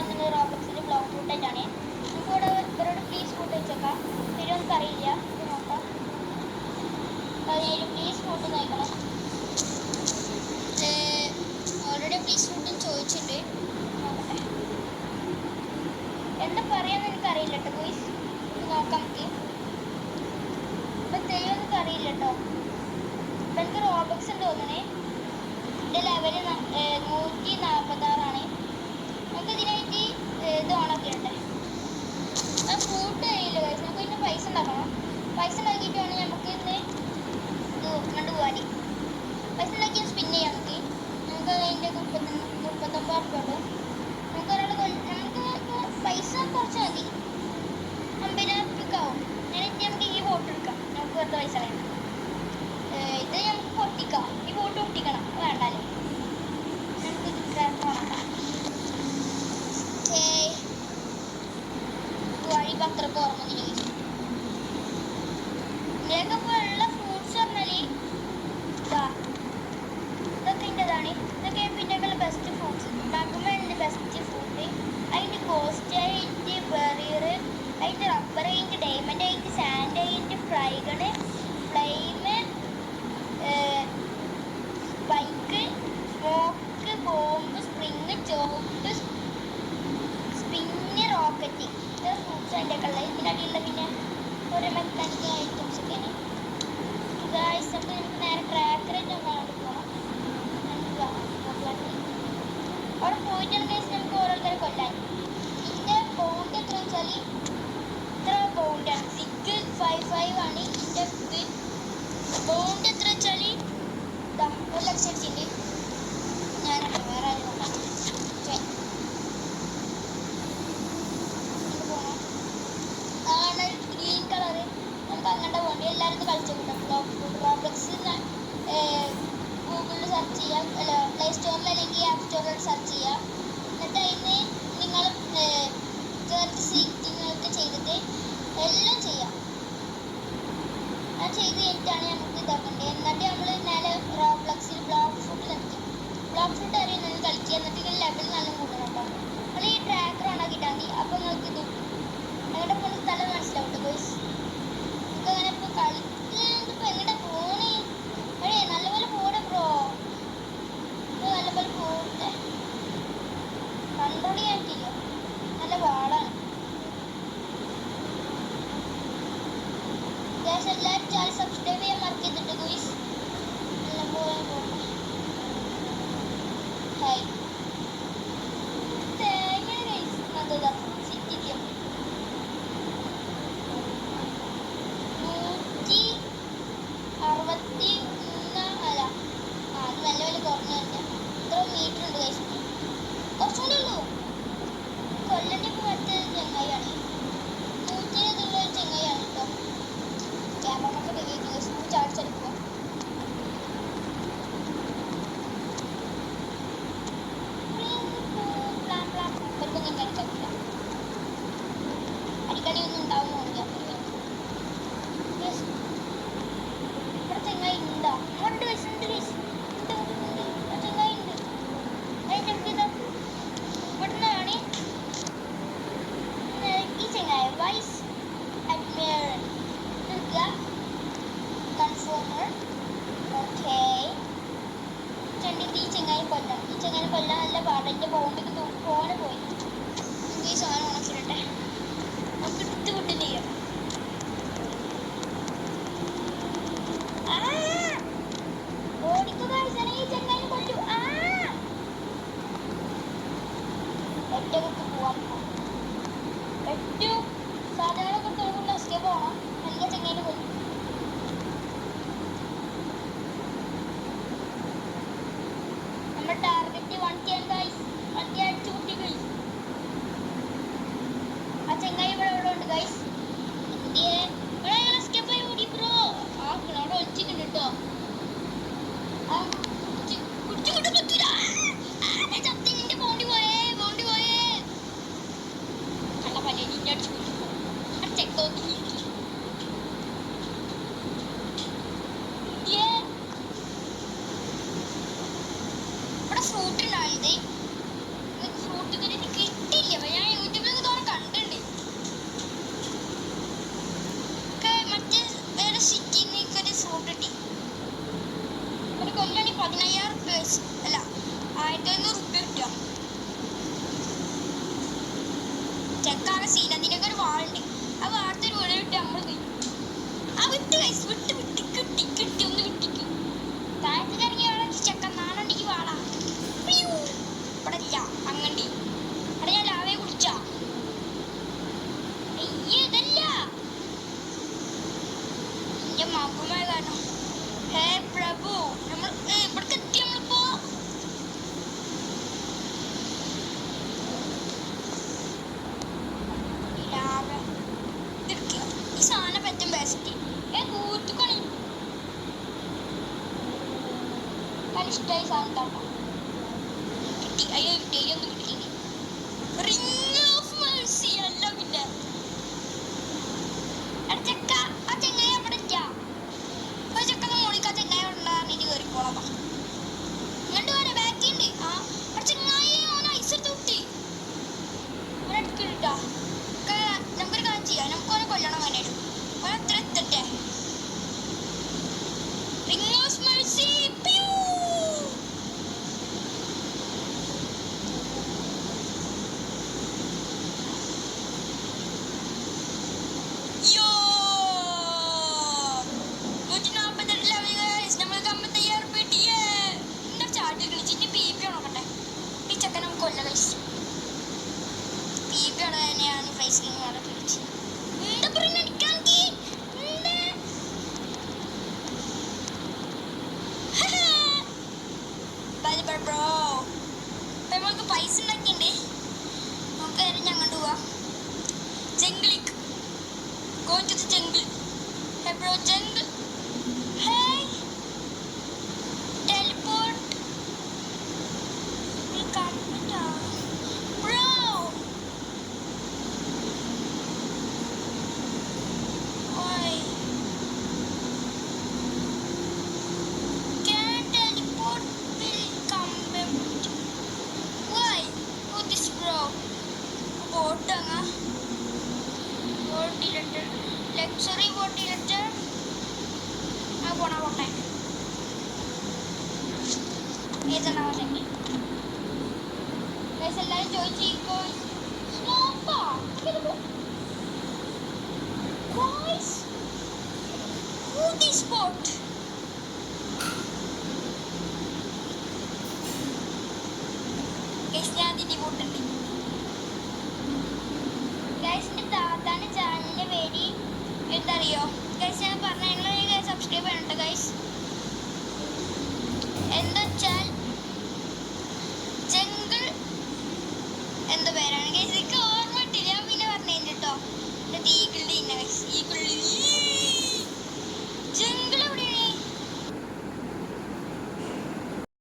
വന്നിട്ട് റോബക്സിൽ ബ്ലോക്ക് ഫുട്ടായിട്ടാണ്. നമുക്കിവിടെ ഇവരോട് പ്ലീസ് ഫുഡ് വെച്ചേക്കാം. തരുമെന്ന് അറിയില്ല, ഇത് നോക്കാം. 17 പ്ലീസ് ഫുഡ് നോക്കണം. ഓൾറെഡി പ്ലീസ് ഫുഡും ചോദിച്ചിട്ടുണ്ട്. നോക്കട്ടെ എന്താ പറയാന്ന് എനിക്കറിയില്ല കേട്ടോ ഗോയ്സ്. നോക്കാം നമുക്ക്. ഇപ്പം തരുമെന്ന് അറിയില്ല കേട്ടോ. ഇപ്പം എനിക്ക് റോബക്സ് ഉണ്ട് തോന്നണേ. എൻ്റെ ലെവല് 146 നമുക്ക് ഇതിനായിട്ട് ഇത് ഓണാക്കി ഇടട്ടെ. ആ ഫുഡ് കഴിയില്ല ഗൈസ്. നമുക്ക് ഇതിന് പൈസ ഉണ്ടാക്കണം. പൈസ ഉണ്ടാക്കിയിട്ട് വേണം നമുക്ക് ഇന്ന് ഇത് കണ്ടുപോകാൻ. പൈസ ഉണ്ടാക്കി സ്പിൻ ചെയ്യാം നമുക്ക്. നമുക്ക് അതിൻ്റെ 39 ഉള്ളൂ. നമുക്ക് ഒരാൾ നമുക്ക് പൈസ കുറച്ച് മതി. 50,000 ആവും. ഞാനിട്ട് നമുക്ക് ഈ ബോട്ട് എടുക്കാം. നമുക്ക് വെറുതെ പൈസ വേണം. ഇത് നമുക്ക് പൊട്ടിക്കാം. ഈ ബോട്ട് പൊട്ടിക്കണം വേണ്ടല്ലേ. നമുക്ക് ഇത് ഓണാക്കാം. വഴി പത്രക്ക് ഓർമ്മ ഇതിനൊക്കെ ഉള്ള ഫ്രൂട്ട്സ് പറഞ്ഞാൽ ഇതൊക്കെ ഇൻ്റെതാണ്. ഇതൊക്കെ പിന്നെയൊക്കെയുള്ള ബെസ്റ്റ് ഫ്രൂട്ട്സ്. ഉണ്ടാക്കുമ്പോൾ അതിൻ്റെ ബെസ്റ്റ് ഫ്രൂട്ട്, അതിൻ്റെ കോസ്റ്റ്, അതിൻ്റെ ബെറിയർ, അതിൻ്റെ റബ്ബർ, അതിൻ്റെ ഡയമണ്ട്, അതിൻ്റെ സാൻഡ്, അതിൻ്റെ ഫ്ലൈമ്, ബൈക്ക്, സ്മോക്ക്, ബോംബ്, സ്പ്രിങ്, ചോപ്പ്, സ്പിന്ന്, റോക്കറ്റ്. ഇത് ഫ്രൂട്ട്സ് അതിൻ്റെ ഒക്കെ ഉള്ളത്. ഇതിനടിയുള്ള പിന്നെ ഓരോ മെക്കാനിക്കൽ ഐറ്റംസ് ഒക്കെയാണ്. ഗായ്സ് അപ്പോൾ നമുക്ക് നേരെ ട്രാക്കറായിട്ട് ഒന്ന് പോകണം. അവിടെ പോയിട്ടാണ് ഗൈസ് നമുക്ക് ഓരോരുത്തരെ കൊല്ലാൻ. ഇതിൻ്റെ ബൗണ്ട് എത്ര വെച്ചാൽ ഇത്ര ബൗണ്ടാണ്. 655 ആണ് ഇതിൻ്റെ ഇത്. ബൗണ്ട് എത്ര വെച്ചാൽ 1 ലക്ഷം അടിച്ചിട്ടുണ്ട്. ഞാനുണ്ട് വേറെ ആരും നോക്കാം. ഗ്രീൻ കളറ് നമുക്ക് അങ്ങോട്ട് പോകേണ്ടി. എല്ലാവരും ഇത് കളിച്ചു കിട്ടും. റോബ്ലക്സ് ഗൂഗിളിൽ സെർച്ച് ചെയ്യാം, അല്ല പ്ലേ സ്റ്റോറിൽ അല്ലെങ്കിൽ ആപ്പ് സ്റ്റോറിൽ സെർച്ച് ചെയ്യാം. എന്നിട്ട് അതിന് നിങ്ങൾ സെർച്ച് സീറ്റിങ്ങൊക്കെ ചെയ്തിട്ട് എല്ലാം ചെയ്യാം. അത് ചെയ്ത് കഴിഞ്ഞിട്ടാണ് നമുക്ക് ഇതാക്കേണ്ടത്. എന്നിട്ട് നമ്മൾ നേരെ റോബ്ലക്സിൽ ബ്ലോക്ക് ഫുഡ് കളിക്കും. ബ്ലോക്ക് ഫുഡ് അറിയുന്നത് കളിക്കുക. എന്നിട്ട് ഇതിൽ ലെവൽ നല്ല കൂട്ടണം കേട്ടോ. നമ്മൾ ഈ ട്രാക്കർ ഓണാക്കിയിട്ടാൽ മതി. അപ്പോൾ നിങ്ങൾക്ക് ഇത് എങ്ങോട്ട് പോകുന്ന സ്ഥലം മനസ്സിലാവും കേട്ടോ ഗോയ്സ്. നമുക്ക് അങ്ങനെ ഇപ്പോൾ കളിക്കുന്നത് ഇപ്പോൾ എങ്ങോട്ട് പോണേ നല്ലപോലെ പോടെ ബ്രോ. ഇപ്പോൾ നല്ലപോലെ പോട്ടെ. കൺട്രോൾ ചെയ്യാൻ പറ്റില്ല, നല്ല പാടാണ്. എല്ലാവരും ചാനൽ സബ്സ്ക്രൈബ് ചെയ്യാൻ മറക്കരുത് ഗോയ്സ്. നല്ലപോലെ പോട്ടെ. ഹായ് തേങ്ങ ഗൈസ്. അതല്ല സിറ്റിക്കും 163 അല്ല അത് നല്ല വില കുറഞ്ഞുണ്ട്. ഇത്ര മീറ്റർ ഉണ്ട് ഗൈസ്. കുറച്ചുകൂടെ ഉള്ളൂ. കൊല്ലൻ്റെ ഇപ്പോൾ മറ്റേ ചെങ്ങായിയാണ്. 120 ചെങ്ങായിയാണ് കേട്ടോ. ക്യാമറൊക്കെ കഴിയുന്നു ഗൈസ്. ചാടിച്ചടിക്കുക. ഇവർക്കൊന്നും ഇങ്ങനെ അടിക്കില്ല. അടിക്കണി ഒന്നും ഉണ്ടാവും തോന്നില്ല. ഇവിടെ ചെങ്ങായി ഉണ്ടോ? ഉണ്ട് ഗൈസ്, ഉണ്ട് ഗൈസ്, ഉണ്ട് ചെങ്ങായി ഉണ്ട്. അതിൻ്റെ ഇതാ ഇവിടുന്നാണ് ഈ ചെങ്ങായി വൈസ് അഡ്മിറൽ കൺഫോമർ. ഓക്കെ ചെണ്ടിട്ട് ഈ ചെങ്ങായി കൊല്ലാം. ഈ ചെങ്ങായി കൊല്ലാൻ നല്ല പാടാണ്. എൻ്റെ ബോംബിക്ക് തോനെ പോയി. ഈ സാധനം ഉണക്കിട്ടെ നമുക്ക് എടുത്ത് വിട്ടില്ല ചെയ്യാം. ഓടിക്കുക ഈ ചെങ്ങായി കൊല്ലു. ഒറ്റക്ക് പോവാൻ ഏറ്റവും സാധനങ്ങളൊക്കെ തോന്നുന്ന എസ്കേപ്പ് പോകണം. നല്ല ചെങ്ങായിനെ കൊല്ലും. നമ്മുടെ ടാർഗറ്റ് 110 ഗൈസ്. 110 അടിച്ചു കുട്ടി ഗൈസ്. ആ ചെങ്ങായി ഇവിടെ ഉണ്ട് ഗൈസ്. എസ്കേപ്പ് ആയി ഓടി ബ്രോ. ആ അവിടെ ഒളിച്ചിട്ടുണ്ട് കേട്ടോ. കുടിച്ചു കൊണ്ട് പറ്റൂല. ചത്തിന്റെ പോണ്ടി പോയേ നല്ല പല്ലിന്റെ അടിച്ചു ചെക്കോക്കി. ചെക്കാകെ സീൻ അതിനൊക്കെ ഒരു വാളുണ്ട്. ആ വാർത്ത ഒരു വീട് വിട്ട് നമ്മൾ പോയി. ആ വിട്ട് കൈസ് വിട്ട് വിട്ട് കിട്ടി കിട്ടി ഒന്ന് കിട്ടിക്ക്. താഴത്തേക്ക് ഇറങ്ങി വേണം ചെക്കൻ നാണുണ്ടെങ്കിൽ വാളാ ഇവിടെ ഇല്ല അങ്ങണ്ടി. അവിടെ ഞാൻ ലാവേ കുടിച്ചാ ഇതല്ല എന്റെ മാപ്പുമായ കാരണം. ഹേ പ്രഭു നമ്മൾ ഇവിടേക്ക് എത്തി. നമ്മളിപ്പോ ഈ സാധനം പറ്റും ബെസ്റ്റ് കൂത്തുക്കണി ഇഷ്ടമായി സാധനം താട്ടോ കിട്ടി. അയ്യോ ഒന്നും കിട്ടിയില്ല. റിംഗ് ഓഫ് മെർസി അല്ല പിന്നെ ചെക്ക ആ ചെങ്ങായി അവിടെ ഇല്ല. ഒരു ചെക്കന്ന് മോളിക്കാ ചെങ്ങായി ഉണ്ടാകാൻ ഇനി കയറിക്കോളാം. ഇങ്ങോട്ട് വരെ ബാക്കിണ്ട്. ആ ചെങ്ങായി ഓൻ ഐസ് എടുത്ത് കുത്തി എടുക്കിട്ടാ. നമുക്കൊരു കാര്യം ചെയ്യാം. നമുക്ക് ഓനെ കൊല്ലണം. വേണേലും ഓൻ എത്ര എത്തട്ടെ. റിംഗ് ഓഫ് മെർസി നമുക്ക് പൈസ ഉണ്ടാക്കിണ്ടേ. നമുക്ക് അങ്ങോട്ട് പോവാ. ജംഗിളിക്ക് go to the jungle. Hey bro, jungle. Hey, teleport. We can't be down, bro. Why? Can't teleport. Will come back. Why? Who this bro? Botanga. Ventilator. Luxury ventilator. I wanna walk in. Here's another thing. There's a light Joji going. Snowpa. Guys, who this spot?